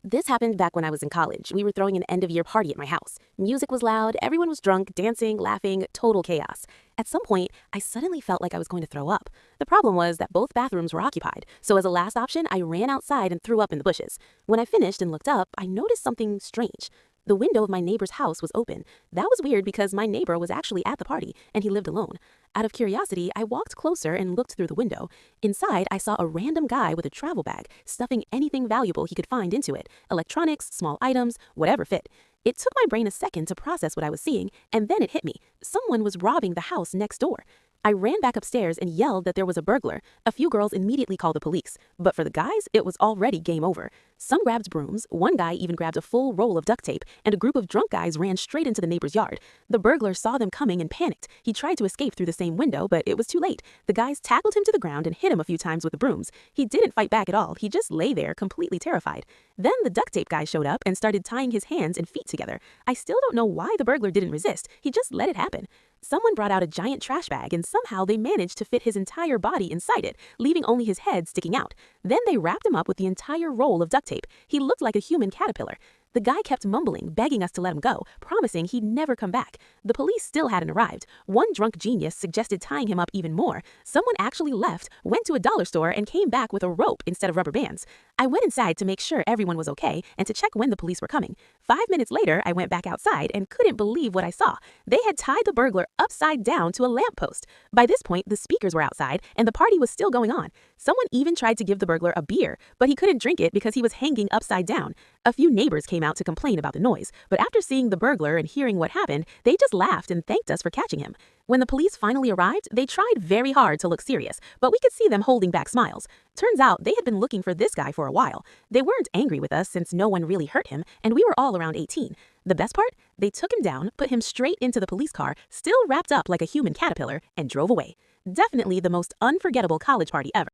This happened back when I was in college. We were throwing an end-of-year party at my house. Music was loud, everyone was drunk, dancing, laughing, total chaos. At some point, I suddenly felt like I was going to throw up. The problem was that both bathrooms were occupied, so as a last option, I ran outside and threw up in the bushes. When I finished and looked up, I noticed something strange. The window of my neighbor's house was open. That was weird because my neighbor was actually at the party, and he lived alone. Out of curiosity, I walked closer and looked through the window. Inside, I saw a random guy with a travel bag, stuffing anything valuable he could find into it. Electronics, small items, whatever fit. It took my brain a second to process what I was seeing, and then it hit me. Someone was robbing the house next door. I ran back upstairs and yelled that there was a burglar. A few girls immediately called the police, but for the guys, it was already game over. Some grabbed brooms, one guy even grabbed a full roll of duct tape, and a group of drunk guys ran straight into the neighbor's yard. The burglar saw them coming and panicked. He tried to escape through the same window, but it was too late. The guys tackled him to the ground and hit him a few times with the brooms. He didn't fight back at all. He just lay there, completely terrified. Then the duct tape guy showed up and started tying his hands and feet together. I still don't know why the burglar didn't resist. He just let it happen. Someone brought out a giant trash bag and somehow they managed to fit his entire body inside it, leaving only his head sticking out. Then they wrapped him up with the entire roll of duct tape. He looked like a human caterpillar. The guy kept mumbling, begging us to let him go, promising he'd never come back. The police still hadn't arrived. One drunk genius suggested tying him up even more. Someone actually left, went to a dollar store, and came back with a rope instead of rubber bands. I went inside to make sure everyone was okay and to check when the police were coming. 5 minutes later, I went back outside and couldn't believe what I saw. They had tied the burglar upside down to a lamppost. By this point, the speakers were outside and the party was still going on. Someone even tried to give the burglar a beer, but he couldn't drink it because he was hanging upside down. A few neighbors came out to complain about the noise, but after seeing the burglar and hearing what happened, they just laughed and thanked us for catching him. When the police finally arrived, they tried very hard to look serious, but we could see them holding back smiles. Turns out they had been looking for this guy for a while. They weren't angry with us since no one really hurt him, and we were all around 18. The best part? They took him down, put him straight into the police car, still wrapped up like a human caterpillar, and drove away. Definitely the most unforgettable college party ever.